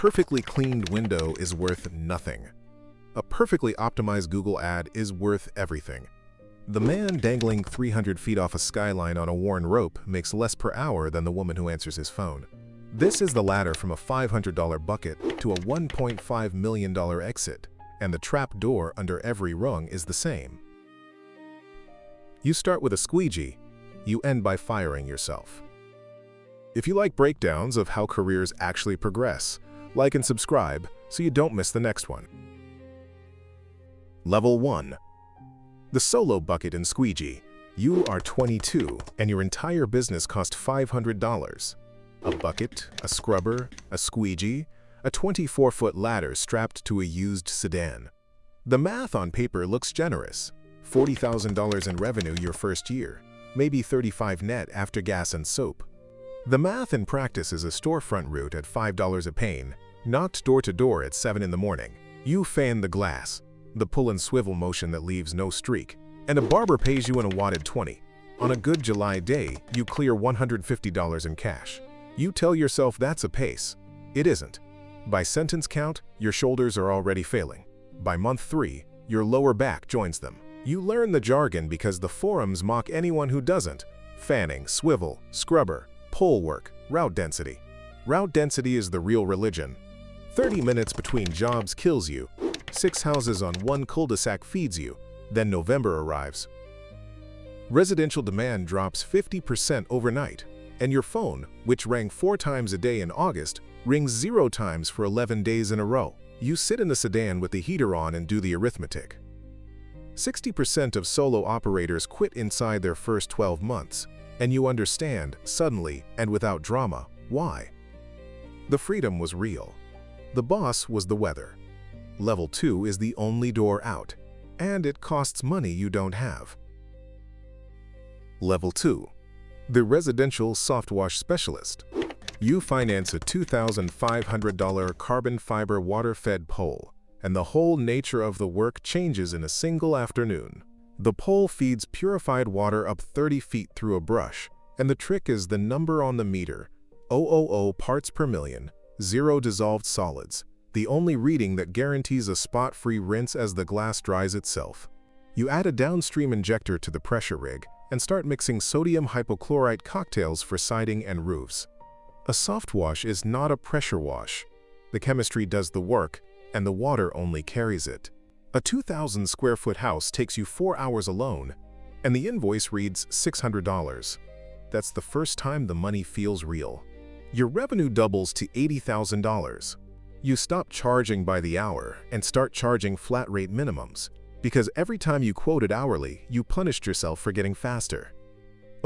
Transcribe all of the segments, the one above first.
perfectly cleaned window is worth nothing. A perfectly optimized Google ad is worth everything. The man dangling 300 feet off a skyline on a worn rope makes less per hour than the woman who answers his phone. This is the ladder from a $500 bucket to a $1.5 million exit, and the trap door under every rung is the same. You start with a squeegee, you end by firing yourself. If you like breakdowns of how careers actually progress, like and subscribe so you don't miss the next one. Level 1. The solo bucket in Squeegee. You are 22 and your entire business cost $500. A bucket, a scrubber, a squeegee, a 24-foot ladder strapped to a used sedan. The math on paper looks generous. $40,000 in revenue your first year, maybe $35 net after gas and soap. The math in practice is a storefront route at $5 a pane, knocked door to door at 7 in the morning. You fan the glass, the pull and swivel motion that leaves no streak, and a barber pays you in a wadded 20. On a good July day, you clear $150 in cash. You tell yourself that's a pace. It isn't. By sentence count, your shoulders are already failing. By month 3, your lower back joins them. You learn the jargon because the forums mock anyone who doesn't. Fanning, swivel, scrubber, pole work, route density. Route density is the real religion. 30 minutes between jobs kills you. 6 houses on one cul-de-sac feeds you. Then November arrives. Residential demand drops 50% overnight, and your phone, which rang 4 times a day in August, rings 0 times for 11 days in a row. You sit in the sedan with the heater on and do the arithmetic. 60% of solo operators quit inside their first 12 months, and you understand, suddenly and without drama, why. The freedom was real. The boss was the weather. Level 2 is the only door out, and it costs money you don't have. Level 2. The residential soft wash specialist. You finance a $2,500 carbon fiber water-fed pole, and the whole nature of the work changes in a single afternoon. The pole feeds purified water up 30 feet through a brush, and the trick is the number on the meter, 000 parts per million, 0 dissolved solids, the only reading that guarantees a spot-free rinse as the glass dries itself. You add a downstream injector to the pressure rig and start mixing sodium hypochlorite cocktails for siding and roofs. A soft wash is not a pressure wash. The chemistry does the work, and the water only carries it. A 2,000 square foot house takes you 4 hours alone, and the invoice reads $600. That's the first time the money feels real. Your revenue doubles to $80,000. You stop charging by the hour and start charging flat rate minimums, because every time you quoted hourly, you punished yourself for getting faster.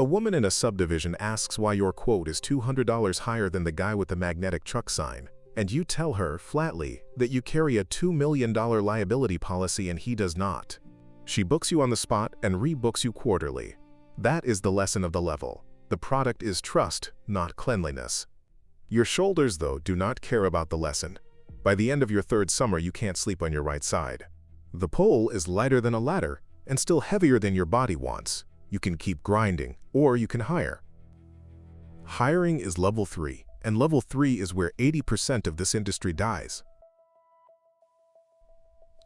A woman in a subdivision asks why your quote is $200 higher than the guy with the magnetic truck sign, and you tell her, flatly, that you carry a $2 million liability policy and he does not. She books you on the spot and rebooks you quarterly. That is the lesson of the level. The product is trust, not cleanliness. Your shoulders, though, do not care about the lesson. By the end of your 3rd summer, you can't sleep on your right side. The pole is lighter than a ladder and still heavier than your body wants. You can keep grinding, or you can hire. Hiring is level 3. And level 3 is where 80% of this industry dies.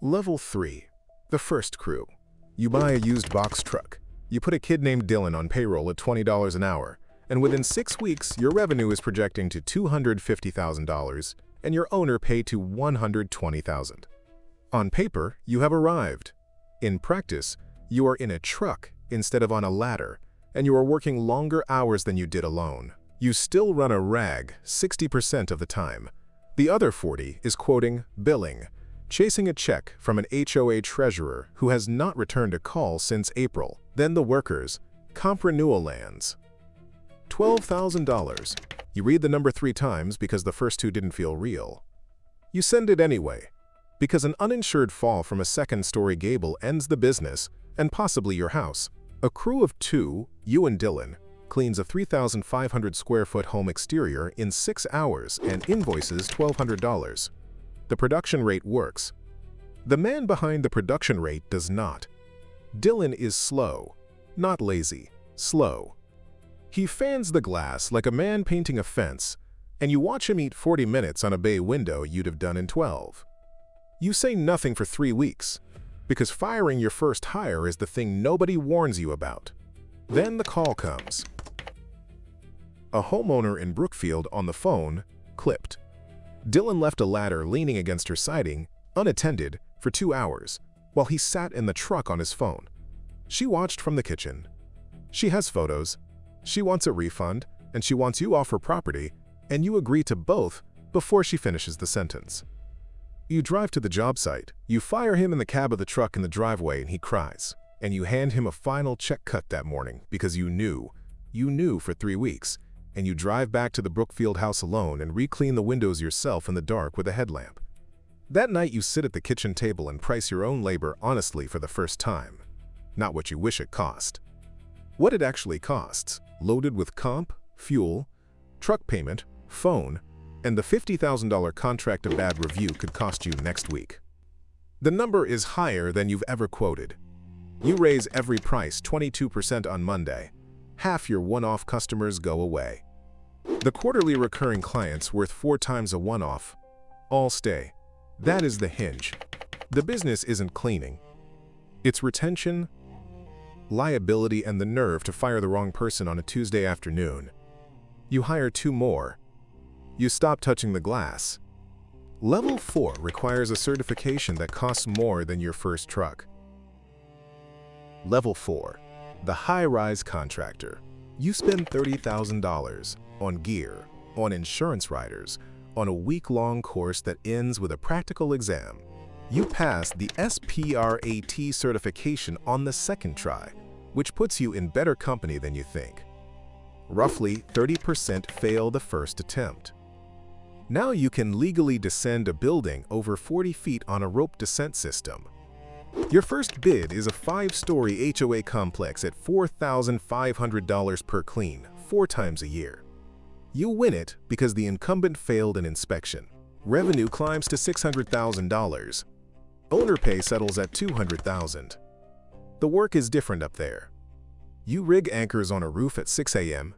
Level 3. The first crew. You buy a used box truck. You put a kid named Dylan on payroll at $20 an hour, and within 6 weeks, your revenue is projecting to $250,000, and your owner paid to $120,000. On paper, you have arrived. In practice, you are in a truck instead of on a ladder, and you are working longer hours than you did alone. You still run a rag 60% of the time. The other 40 is quoting, billing, chasing a check from an HOA treasurer who has not returned a call since April. Then the workers, comp renewal lands. $12,000. You read the number 3 times because the first 2 didn't feel real. You send it anyway, because an uninsured fall from a 2nd-story gable ends the business and possibly your house. A crew of 2, you and Dylan, cleans a 3,500 square foot home exterior in 6 hours and invoices $1,200. The production rate works. The man behind the production rate does not. Dylan is slow, not lazy, slow. He fans the glass like a man painting a fence, and you watch him eat 40 minutes on a bay window you'd have done in 12. You say nothing for 3 weeks, because firing your first hire is the thing nobody warns you about. Then the call comes. A homeowner in Brookfield on the phone, clipped. Dylan left a ladder leaning against her siding, unattended, for 2 hours, while he sat in the truck on his phone. She watched from the kitchen. She has photos. She wants a refund, and she wants you off her property, and you agree to both before she finishes the sentence. You drive to the job site. You fire him in the cab of the truck in the driveway, and he cries. And you hand him a final check cut that morning because you knew for 3 weeks, and you drive back to the Brookfield house alone and re-clean the windows yourself in the dark with a headlamp. That night you sit at the kitchen table and price your own labor honestly for the first time. Not what you wish it cost. What it actually costs, loaded with comp, fuel, truck payment, phone, and the $50,000 contract a bad review could cost you next week. The number is higher than you've ever quoted. You raise every price 22% on Monday. Half your one-off customers go away. The quarterly recurring clients worth 4 times a one-off all stay. That is the hinge. The business isn't cleaning. It's retention, liability, and the nerve to fire the wrong person on a Tuesday afternoon. You hire 2 more. You stop touching the glass. Level 4 requires a certification that costs more than your first truck. Level 4. The high-rise contractor. You spend $30,000 on gear, on insurance riders, on a week-long course that ends with a practical exam. You pass the SPRAT certification on the second try, which puts you in better company than you think. Roughly 30% fail the first attempt. Now you can legally descend a building over 40 feet on a rope descent system. Your first bid is a 5-story HOA complex at $4,500 per clean, 4 times a year. You win it because the incumbent failed an inspection. Revenue climbs to $600,000. Owner pay settles at $200,000. The work is different up there. You rig anchors on a roof at 6 a.m.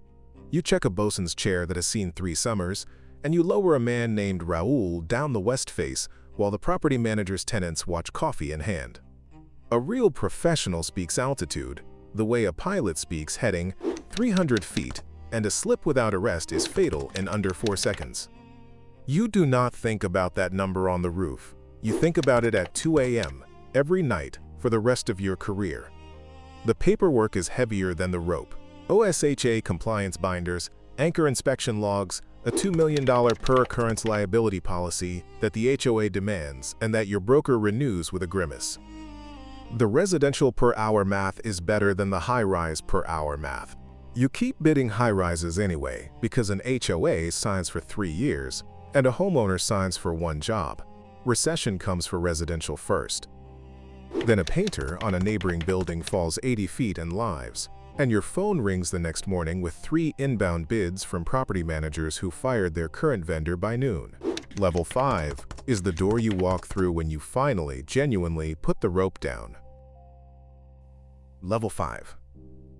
You check a bosun's chair that has seen 3 summers, and you lower a man named Raul down the west face while the property manager's tenants watch coffee in hand. A real professional speaks altitude, the way a pilot speaks heading 300 feet, and a slip without arrest is fatal in under 4 seconds. You do not think about that number on the roof. You think about it at 2 a.m. every night for the rest of your career. The paperwork is heavier than the rope. OSHA compliance binders, anchor inspection logs, a $2 million per occurrence liability policy that the HOA demands and that your broker renews with a grimace. The residential per hour math is better than the high-rise per hour math. You keep bidding high-rises anyway because an HOA signs for 3 years and a homeowner signs for 1 job. Recession comes for residential first. Then a painter on a neighboring building falls 80 feet and lives, and your phone rings the next morning with 3 inbound bids from property managers who fired their current vendor by noon. Level 5 is the door you walk through when you finally, genuinely put the rope down. Level 5.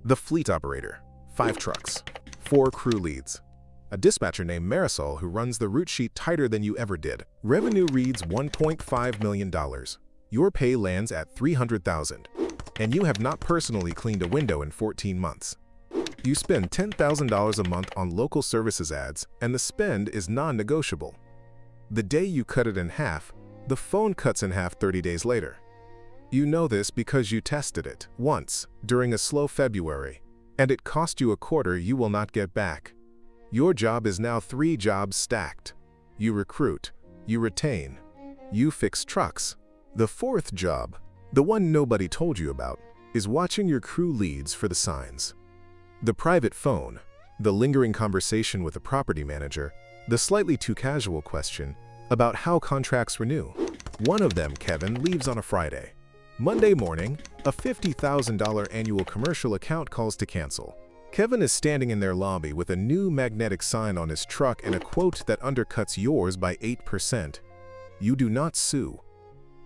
The fleet operator. 5 trucks, 4 crew leads. A dispatcher named Marisol who runs the route sheet tighter than you ever did. Revenue reads $1.5 million. Your pay lands at $300,000, and you have not personally cleaned a window in 14 months. You spend $10,000 a month on local services ads, and the spend is non-negotiable. The day you cut it in half, the phone cuts in half 30 days later. You know this because you tested it once during a slow February, and it cost you a quarter you will not get back. Your job is now 3 jobs stacked. You recruit, you retain, you fix trucks. The 4th job, the one nobody told you about, is watching your crew leads for the signs. The private phone, the lingering conversation with the property manager, the slightly too casual question about how contracts renew. One of them, Kevin, leaves on a Friday. Monday morning, a $50,000 annual commercial account calls to cancel. Kevin is standing in their lobby with a new magnetic sign on his truck and a quote that undercuts yours by 8%. You do not sue.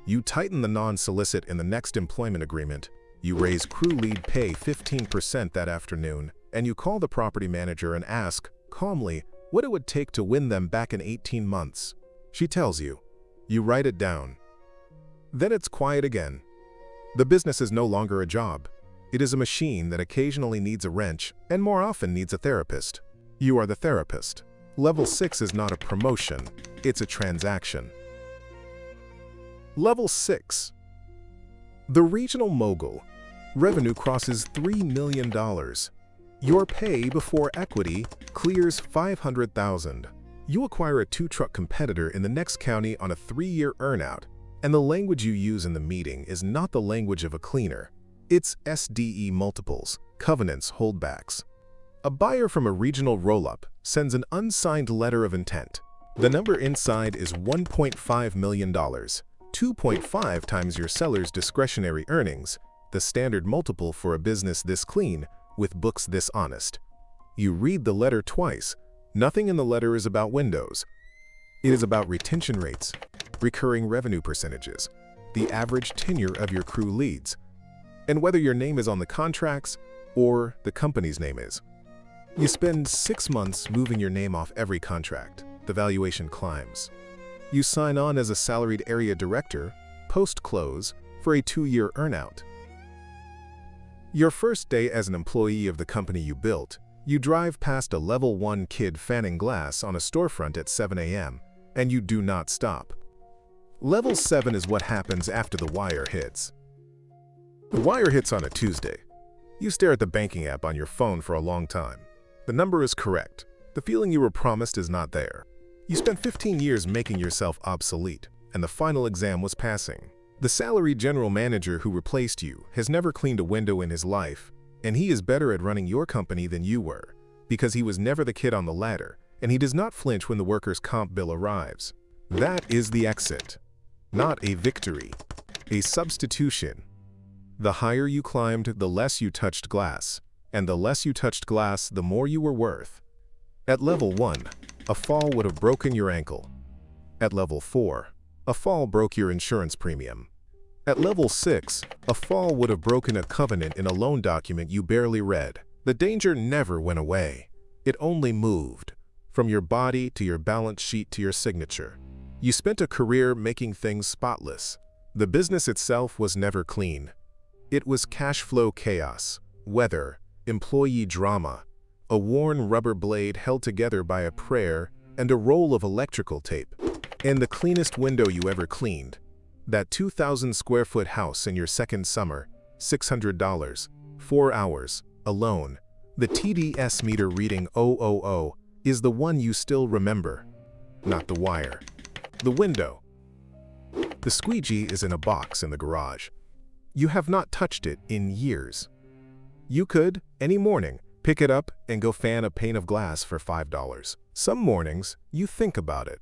You tighten the non-solicit in the next employment agreement. You raise crew lead pay 15% that afternoon, and you call the property manager and ask, calmly, what it would take to win them back in 18 months. She tells you. You write it down. Then it's quiet again. The business is no longer a job. It is a machine that occasionally needs a wrench and more often needs a therapist. You are the therapist. Level 6 is not a promotion, it's a transaction. Level 6. The regional mogul. Revenue crosses $3 million. Your pay before equity clears $500,000. You acquire a 2-truck competitor in the next county on a 3-year earnout, and the language you use in the meeting is not the language of a cleaner. It's SDE multiples, covenants, holdbacks. A buyer from a regional roll-up sends an unsigned letter of intent. The number inside is $1.5 million, 2.5 times your seller's discretionary earnings, the standard multiple for a business this clean with books this honest. You read the letter twice. Nothing in the letter is about windows. It is about retention rates, recurring revenue percentages, the average tenure of your crew leads, and whether your name is on the contracts or the company's name is. You spend 6 months moving your name off every contract. The valuation climbs. You sign on as a salaried area director, post-close, for a 2-year earnout. Your first day as an employee of the company you built, you drive past a level 1 kid fanning glass on a storefront at 7 a.m., and you do not stop. Level 7 is what happens after the wire hits. The wire hits on a Tuesday. You stare at the banking app on your phone for a long time. The number is correct. The feeling you were promised is not there. You spent 15 years making yourself obsolete, and the final exam was passing. The salaried general manager who replaced you has never cleaned a window in his life, and he is better at running your company than you were, because he was never the kid on the ladder, and he does not flinch when the workers' comp bill arrives. That is the exit, not a victory, a substitution. The higher you climbed, the less you touched glass, and the less you touched glass, the more you were worth. At level 1, a fall would have broken your ankle. At level 4, a fall broke your insurance premium. At level 6, a fall would have broken a covenant in a loan document you barely read. The danger never went away. It only moved, from your body to your balance sheet to your signature. You spent a career making things spotless. The business itself was never clean. It was cash flow chaos, weather, employee drama, a worn rubber blade held together by a prayer and a roll of electrical tape. And the cleanest window you ever cleaned. That 2,000 square foot house in your second summer, $600, 4 hours, alone. The TDS meter reading 000 is the one you still remember, not the wire. The window. The squeegee is in a box in the garage. You have not touched it in years. You could, any morning, pick it up and go fan a pane of glass for $5. Some mornings, you think about it.